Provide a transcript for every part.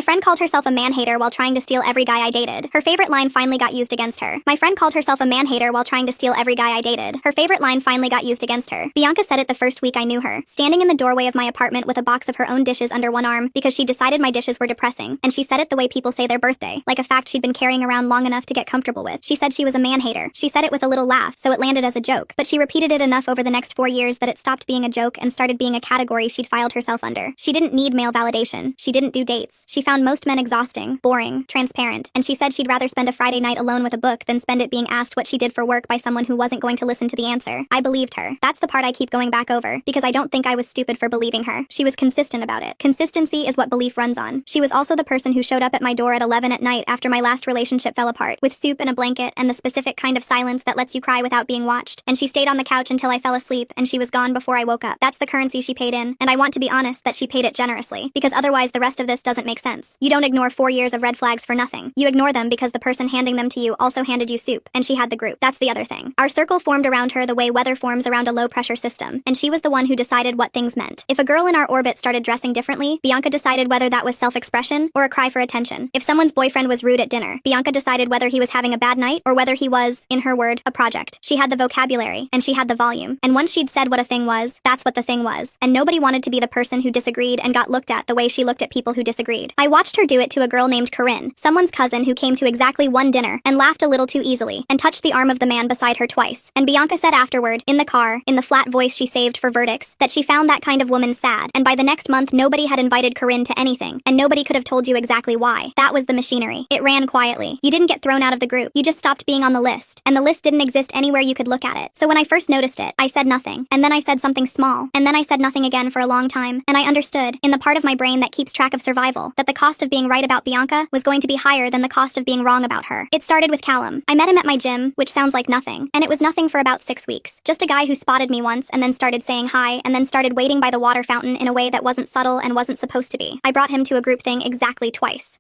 My friend called herself a man-hater while trying to steal every guy I dated. Her favorite line finally got used against her. My friend called herself a man-hater while trying to steal every guy I dated. Her favorite line finally got used against her. Bianca said it the first week I knew her, standing in the doorway of my apartment with a box of her own dishes under one arm because she decided my dishes were depressing, and she said it the way people say their birthday, like a fact she'd been carrying around long enough to get comfortable with. She said she was a man-hater. She said it with a little laugh, so it landed as a joke, but she repeated it enough over the next 4 years that it stopped being a joke and started being a category she'd filed herself under. She didn't need male validation. She didn't do dates. She found most men exhausting, boring, transparent, and she said she'd rather spend a Friday night alone with a book than spend it being asked what she did for work by someone who wasn't going to listen to the answer. I believed her. That's the part I keep going back over, because I don't think I was stupid for believing her. She was consistent about it. Consistency is what belief runs on. She was also the person who showed up at my door at 11 at night after my last relationship fell apart, with soup and a blanket and the specific kind of silence that lets you cry without being watched, and she stayed on the couch until I fell asleep, and she was gone before I woke up. That's the currency she paid in, and I want to be honest that she paid it generously, because otherwise the rest of this doesn't make sense. You don't ignore 4 years of red flags for nothing. You ignore them because the person handing them to you also handed you soup, and she had the group. That's the other thing. Our circle formed around her the way weather forms around a low-pressure system, and she was the one who decided what things meant. If a girl in our orbit started dressing differently, Bianca decided whether that was self-expression or a cry for attention. If someone's boyfriend was rude at dinner, Bianca decided whether he was having a bad night or whether he was, in her word, a project. She had the vocabulary, and she had the volume, and once she'd said what a thing was, that's what the thing was, and nobody wanted to be the person who disagreed and got looked at the way she looked at people who disagreed. I watched her do it to a girl named Corinne, someone's cousin who came to exactly one dinner, and laughed a little too easily, and touched the arm of the man beside her twice. And Bianca said afterward, in the car, in the flat voice she saved for verdicts, that she found that kind of woman sad, and by the next month nobody had invited Corinne to anything, and nobody could have told you exactly why. That was the machinery. It ran quietly. You didn't get thrown out of the group. You just stopped being on the list, and the list didn't exist anywhere you could look at it. So when I first noticed it, I said nothing, and then I said something small, and then I said nothing again for a long time, and I understood, in the part of my brain that keeps track of survival, that the cost of being right about Bianca was going to be higher than the cost of being wrong about her. It started with Callum. I met him at my gym, which sounds like nothing, and it was nothing for about 6 weeks. Just a guy who spotted me once and then started saying hi and then started waiting by the water fountain in a way that wasn't subtle and wasn't supposed to be. I brought him to a group thing exactly twice.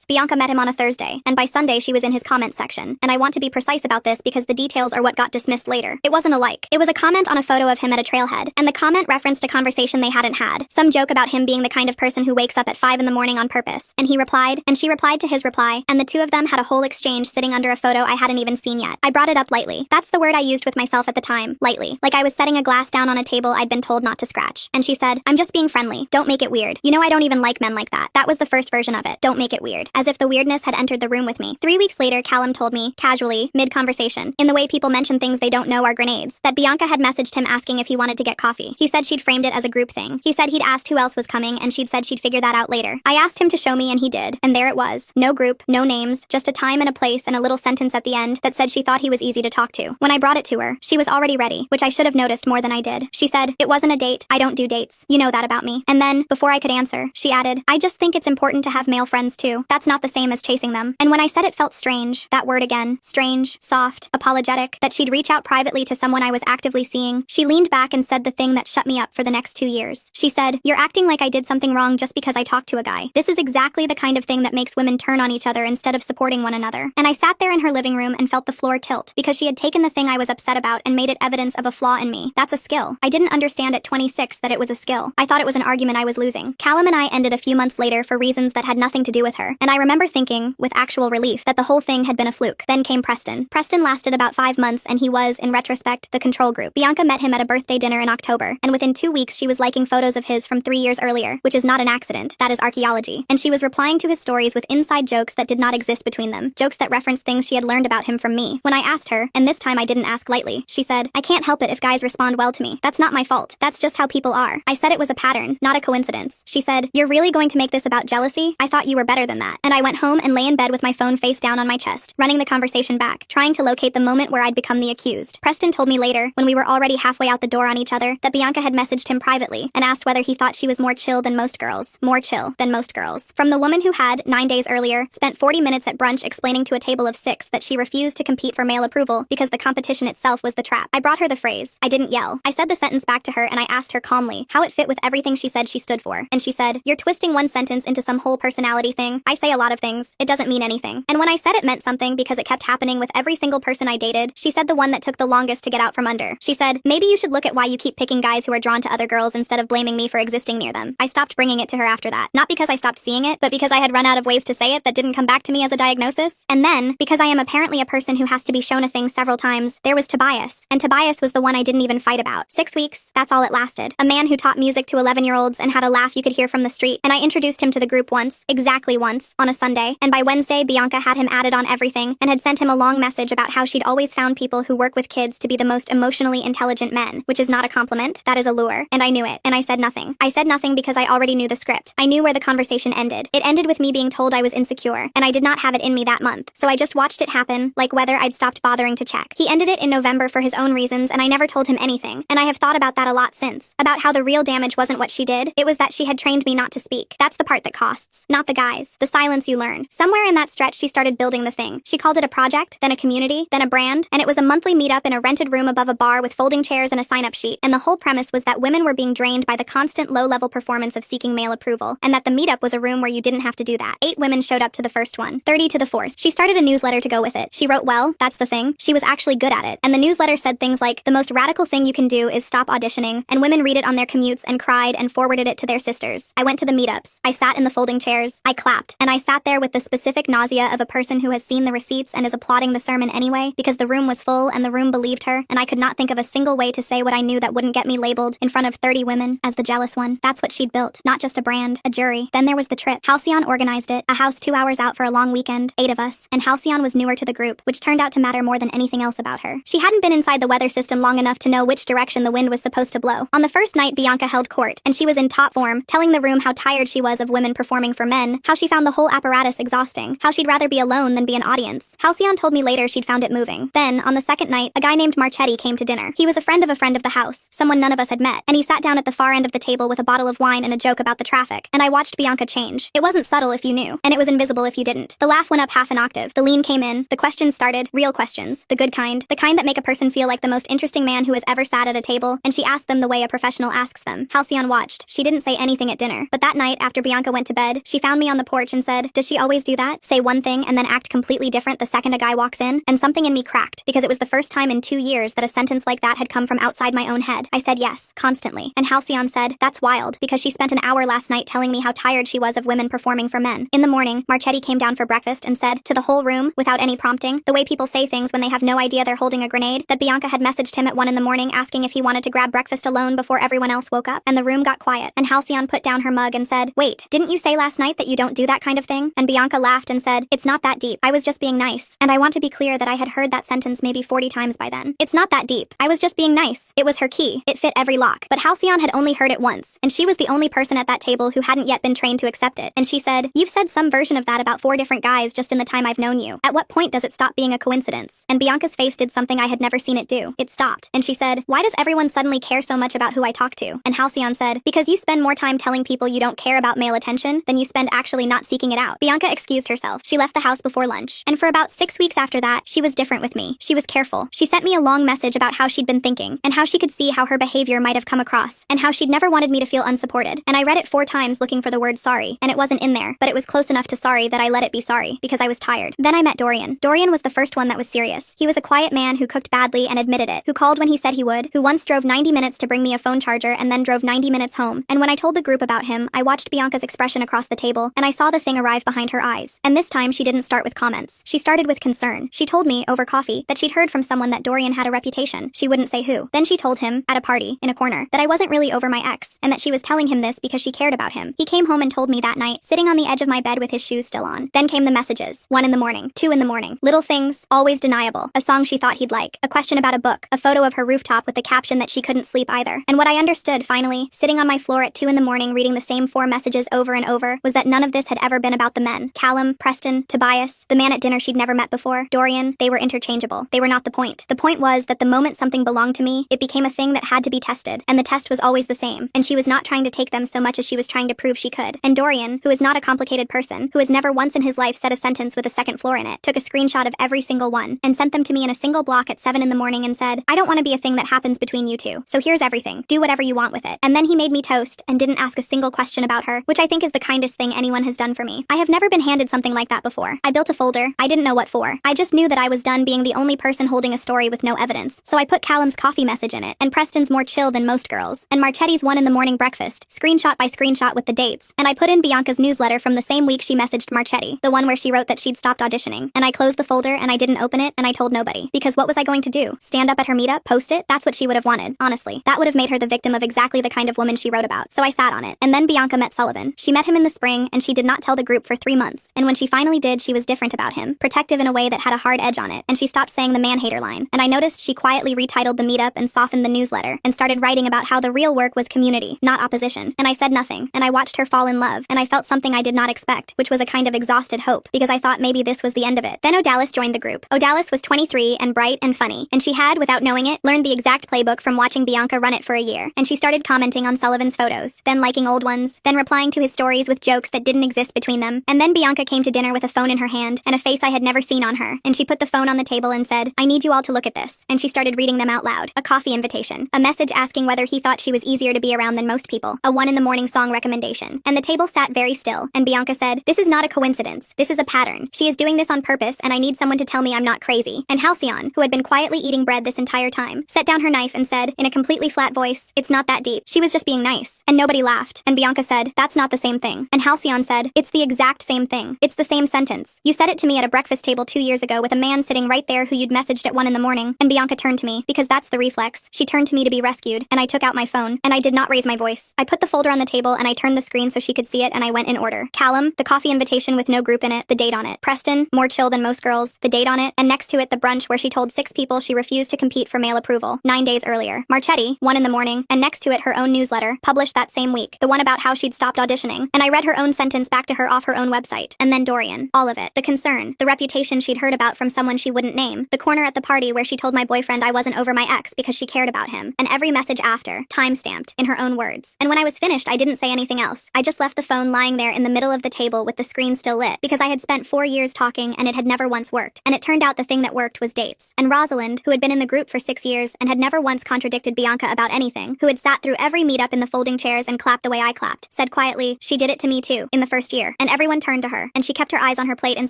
Bianca met him on a Thursday, and by Sunday she was in his comment section, and I want to be precise about this because the details are what got dismissed later. It wasn't a like. It was a comment on a photo of him at a trailhead, and the comment referenced a conversation they hadn't had, some joke about him being the kind of person who wakes up at 5 in the morning on purpose, and he replied, and she replied to his reply, and the two of them had a whole exchange sitting under a photo I hadn't even seen yet. I brought it up lightly. That's the word I used with myself at the time, lightly, like I was setting a glass down on a table I'd been told not to scratch. And she said, I'm just being friendly. Don't make it weird. You know I don't even like men like that. That was the first version of it. Don't make it weird. As if the weirdness had entered the room with me. 3 weeks later, Callum told me, casually, mid-conversation, in the way people mention things they don't know are grenades, that Bianca had messaged him asking if he wanted to get coffee. He said she'd framed it as a group thing. He said he'd asked who else was coming, and she'd said she'd figure that out later. I asked him to show me, and he did. And there it was. No group, no names, just a time and a place and a little sentence at the end that said she thought he was easy to talk to. When I brought it to her, she was already ready, which I should have noticed more than I did. She said, it wasn't a date. I don't do dates. You know that about me. And then, before I could answer, she added, I just think it's important to have male friends too. That's not the same as chasing them. And when I said it felt strange, that word again, strange, soft, apologetic, that she'd reach out privately to someone I was actively seeing, she leaned back and said the thing that shut me up for the next 2 years. She said, you're acting like I did something wrong just because I talked to a guy. This is exactly the kind of thing that makes women turn on each other instead of supporting one another. And I sat there in her living room and felt the floor tilt, because she had taken the thing I was upset about and made it evidence of a flaw in me. That's a skill. I didn't understand at 26 that it was a skill. I thought it was an argument I was losing. Callum and I ended a few months later for reasons that had nothing to do with her, and I remember thinking, with actual relief, that the whole thing had been a fluke. Then came Preston. Preston lasted about 5 months, and he was, in retrospect, the control group. Bianca met him at a birthday dinner in October, and within 2 weeks she was liking photos of his from 3 years earlier, which is not an accident. That is archaeology. And she was replying to his stories with inside jokes that did not exist between them, jokes that referenced things she had learned about him from me. When I asked her, and this time I didn't ask lightly, she said, I can't help it if guys respond well to me. That's not my fault. That's just how people are. I said it was a pattern, not a coincidence. She said, you're really going to make this about jealousy? I thought you were better than that. And I went home and lay in bed with my phone face down on my chest, running the conversation back, trying to locate the moment where I'd become the accused. Preston told me later, when we were already halfway out the door on each other, that Bianca had messaged him privately and asked whether he thought she was more chill than most girls. More chill than most girls. From the woman who had, 9 days earlier, spent 40 minutes at brunch explaining to a table of 6 that she refused to compete for male approval because the competition itself was the trap. I brought her the phrase. I didn't yell. I said the sentence back to her, and I asked her calmly how it fit with everything she said she stood for. And she said, you're twisting one sentence into some whole personality thing. I say a lot of things. It doesn't mean anything. And when I said it meant something because it kept happening with every single person I dated, she said the one that took the longest to get out from under. She said, maybe you should look at why you keep picking guys who are drawn to other girls instead of blaming me for existing near them. I stopped bringing it to her after that. Not because I stopped seeing it, but because I had run out of ways to say it that didn't come back to me as a diagnosis. And then, because I am apparently a person who has to be shown a thing several times, there was Tobias. And Tobias was the one I didn't even fight about. 6 weeks, that's all it lasted. A man who taught music to 11-year-olds and had a laugh you could hear from the street, and I introduced him to the group once, exactly once, on a Sunday, and by Wednesday, Bianca had him added on everything, and had sent him a long message about how she'd always found people who work with kids to be the most emotionally intelligent men, which is not a compliment, that is a lure, and I knew it, and I said nothing. I said nothing because I already knew the script. I knew where the conversation ended. It ended with me being told I was insecure, and I did not have it in me that month, so I just watched it happen, like whether I'd stopped bothering to check. He ended it in November for his own reasons, and I never told him anything, and I have thought about that a lot since, about how the real damage wasn't what she did, it was that she had trained me not to speak. That's the part that costs, not the guys, the silence you learn. Somewhere in that stretch she started building the thing. She called it a project, then a community, then a brand, and it was a monthly meetup in a rented room above a bar with folding chairs and a sign-up sheet, and the whole premise was that women were being drained by the constant low-level performance of seeking male approval, and that the meetup was a room where you didn't have to do that. 8 women showed up to the first one, 30 to the fourth. She started a newsletter to go with it. She wrote well, that's the thing. She was actually good at it, and the newsletter said things like, the most radical thing you can do is stop auditioning, and women read it on their commutes and cried and forwarded it to their sisters. I went to the meetups. I sat in the folding chairs. I clapped, and I sat there with the specific nausea of a person who has seen the receipts and is applauding the sermon anyway, because the room was full and the room believed her, and I could not think of a single way to say what I knew that wouldn't get me labeled in front of 30 women as the jealous one. That's what she'd built. Not just a brand, a jury. Then there was the trip. Halcyon organized it, a house 2 hours out for a long weekend, 8 of us, and Halcyon was newer to the group, which turned out to matter more than anything else about her. She hadn't been inside the weather system long enough to know which direction the wind was supposed to blow. On the first night, Bianca held court, and she was in top form, telling the room how tired she was of women performing for men, how she found the whole apparatus exhausting, how she'd rather be alone than be an audience. Halcyon told me later she'd found it moving. Then, on the second night, a guy named Marchetti came to dinner. He was a friend of the house, someone none of us had met, and he sat down at the far end of the table with a bottle of wine and a joke about the traffic, and I watched Bianca change. It wasn't subtle if you knew, and it was invisible if you didn't. The laugh went up half an octave, the lean came in, the questions started, real questions, the good kind, the kind that make a person feel like the most interesting man who has ever sat at a table, and she asked them the way a professional asks them. Halcyon watched. She didn't say anything at dinner, but that night, after Bianca went to bed, she found me on the porch and said, does she always do that? Say one thing and then act completely different the second a guy walks in? And something in me cracked, because it was the first time in 2 years that a sentence like that had come from outside my own head. I said yes, constantly. And Halcyon said, that's wild, because she spent an hour last night telling me how tired she was of women performing for men. In the morning, Marchetti came down for breakfast and said, to the whole room, without any prompting, the way people say things when they have no idea they're holding a grenade, that Bianca had messaged him at 1 in the morning asking if he wanted to grab breakfast alone before everyone else woke up, and the room got quiet, and Halcyon put down her mug and said, wait, didn't you say last night that you don't do that kind of thing? And Bianca laughed and said, it's not that deep. I was just being nice. And I want to be clear that I had heard that sentence maybe 40 times by then. It's not that deep. I was just being nice. It was her key. It fit every lock. But Halcyon had only heard it once, and she was the only person at that table who hadn't yet been trained to accept it. And she said, you've said some version of that about 4 different guys just in the time I've known you. At what point does it stop being a coincidence? And Bianca's face did something I had never seen it do. It stopped. And she said, why does everyone suddenly care so much about who I talk to? And Halcyon said, because you spend more time telling people you don't care about male attention than you spend actually not seeking it out. Bianca excused herself. She left the house before lunch. And for about 6 weeks after that, she was different with me. She was careful. She sent me a long message about how she'd been thinking, and how she could see how her behavior might have come across, and how she'd never wanted me to feel unsupported. And I read it 4 times looking for the word sorry, and it wasn't in there, but it was close enough to sorry that I let it be sorry, because I was tired. Then I met Dorian. Dorian was the first one that was serious. He was a quiet man who cooked badly and admitted it, who called when he said he would, who once drove 90 minutes to bring me a phone charger and then drove 90 minutes home. And when I told the group about him, I watched Bianca's expression across the table, and I saw the thing arrive behind her eyes. And this time she didn't start with comments. She started with concern. She told me, over coffee, that she'd heard from someone that Dorian had a reputation. She wouldn't say who. Then she told him, at a party, in a corner, that I wasn't really over my ex, and that she was telling him this because she cared about him. He came home and told me that night, sitting on the edge of my bed with his shoes still on. Then came the messages. 1 in the morning, 2 in the morning. Little things, always deniable. A song she thought he'd like. A question about a book. A photo of her rooftop with the caption that she couldn't sleep either. And what I understood, finally, sitting on my floor at 2 in the morning reading the same 4 messages over and over, was that none of this had ever been about the men. Callum, Preston, Tobias, the man at dinner she'd never met before, Dorian, they were interchangeable. They were not the point. The point was that the moment something belonged to me, it became a thing that had to be tested, and the test was always the same, and she was not trying to take them so much as she was trying to prove she could. And Dorian, who is not a complicated person, who has never once in his life said a sentence with a second floor in it, took a screenshot of every single one, and sent them to me in a single block at 7 in the morning and said, I don't want to be a thing that happens between you two, so here's everything. Do whatever you want with it. And then he made me toast, and didn't ask a single question about her, which I think is the kindest thing anyone has done for me. I have never been handed something like that before. I built a folder. I didn't know what for. I just knew that I was done being the only person holding a story with no evidence, so I put Callum's coffee message in it, and Preston's more chill than most girls, and Marchetti's 1 in the morning breakfast, screenshot by screenshot with the dates, and I put put in Bianca's newsletter from the same week she messaged Marchetti, the one where she wrote that she'd stopped auditioning, and I closed the folder and I didn't open it and I told nobody. Because what was I going to do? Stand up at her meetup? Post it? That's what she would have wanted, honestly. That would have made her the victim of exactly the kind of woman she wrote about. So I sat on it. And then Bianca met Sullivan. She met him in the spring and she did not tell the group for 3 months. And when she finally did, she was different about him, protective in a way that had a hard edge on it, and she stopped saying the man-hater line. And I noticed she quietly retitled the meetup and softened the newsletter, and started writing about how the real work was community, not opposition. And I said nothing, and I watched her fall in love, and I felt something I did not expect, which was a kind of exhausted hope, because I thought maybe this was the end of it. Then Odalis joined the group. Odalis was 23 and bright and funny, and she had, without knowing it, learned the exact playbook from watching Bianca run it for a year, and she started commenting on Sullivan's photos, then liking old ones, then replying to his stories with jokes that didn't exist between them. And then Bianca came to dinner with a phone in her hand, and a face I had never seen on her, and she put the phone on the table and said, "I need you all to look at this." And she started reading them out loud. A coffee invitation, a message asking whether he thought she was easier to be around than most people, a 1 in the morning song recommendation. And the table sat very still, and Bianca said, "This is not a coincidence. This is a pattern. She is doing this on purpose, and I need someone to tell me I'm not crazy." And Halcyon, who had been quietly eating bread this entire time, set down her knife and said, in a completely flat voice, "It's not that deep. She was just being nice." And nobody laughed. And Bianca said, "That's not the same thing." And Halcyon said, "It's the exact same thing. It's the same sentence. You said it to me at a breakfast table 2 years ago with a man sitting right there who you'd messaged at 1 in the morning." And Bianca turned to me, because that's the reflex. She turned to me to be rescued, and I took out my phone, and I did not raise my voice. I put the folder on the table, and I turned the screen so she could see it, and I went in order. Callum, the coffee invitation with no group in it, the date on it. Preston, more chill than most girls, the date on it, and next to it the brunch where she told 6 people she refused to compete for male approval, 9 days earlier. Marchetti, 1 in the morning, and next to it her own newsletter, published that same week, the one about how she'd stopped auditioning, and I read her own sentence back to her off her own website. And then Dorian, all of it. The concern, the reputation she'd heard about from someone she wouldn't name, the corner at the party where she told my boyfriend I wasn't over my ex because she cared about him, and every message after, time-stamped, in her own words. And when I was finished, I didn't say anything else. I just left the phone lying there in the middle of the table with the screen still lit, because I had spent 4 years talking and it had never once worked. And it turned out the thing that worked was dates. And Rosalind, who had been in the group for 6 years and had never once contradicted Bianca about anything, who had sat through every meetup in the folding chairs and clapped the way I clapped, said quietly, "She did it to me too, in the first year." And everyone turned to her, and she kept her eyes on her plate and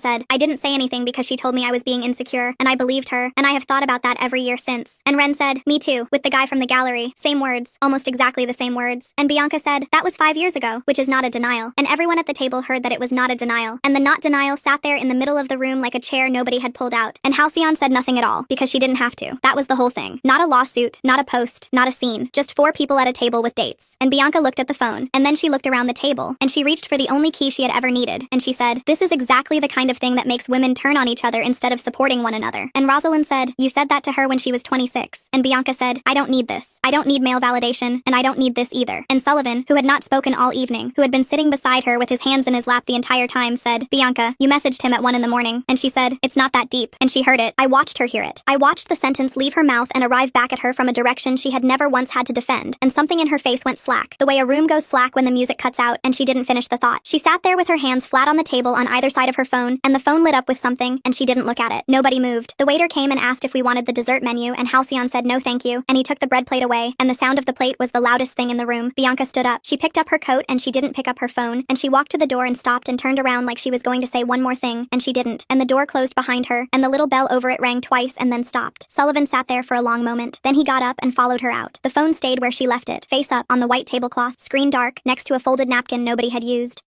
said, "I didn't say anything because she told me I was being insecure, and I believed her, and I have thought about that every year since." And Ren said, "Me too," with the guy from the gallery. Same words, almost exactly the same words. And Bianca said, "That was 5 years ago," which is not a denial. And everyone at the table heard that it was not a denial. And the not denial sat there in the middle of the room like a chair nobody had pulled out. And Halcyon said nothing at all, because she didn't have to. That was the whole thing. Not a lawsuit, not a post, not a scene. Just 4 people at a table with dates. And Bianca looked at the phone, and then she looked around the table, and she reached for the only key she had ever needed, and she said, "This is exactly the kind of thing that makes women turn on each other instead of supporting one another." And Rosalind said, "You said that to her when she was 26. And Bianca said, "I don't need this. I don't need male validation, and I don't need this either." And Sullivan, who had not spoken all evening, who had been sitting beside her with his hands in his lap the entire time, said, "Bianca, you messaged him at 1 in the morning." And she said, "It's not that deep." And she heard it. I watched her hear it. I watched the sentence leave her mouth and arrive back at her from a direction she had never once had to defend. And something in her face went slack, the way a room goes slack when the music cuts out, and she didn't finish the thought. She sat there with her hands flat on the table on either side of her phone, and the phone lit up with something, and she didn't look at it. Nobody moved. The waiter came and asked if we wanted the dessert menu, and Halcyon said no thank you, and he took the bread plate away, and the sound of the plate was the loudest thing in the room. Bianca stood up. She picked up her coat, and she didn't pick up her phone, and she walked to the door and stopped and turned around like she was going to say one more thing, and she didn't. And the door closed behind her, and the little bell over it rang twice and then stopped. Sullivan sat there for a long moment. Then he got up and followed her out. The phone stayed where she left it, face up, on the white tablecloth, screen dark, next to a folded napkin nobody had used.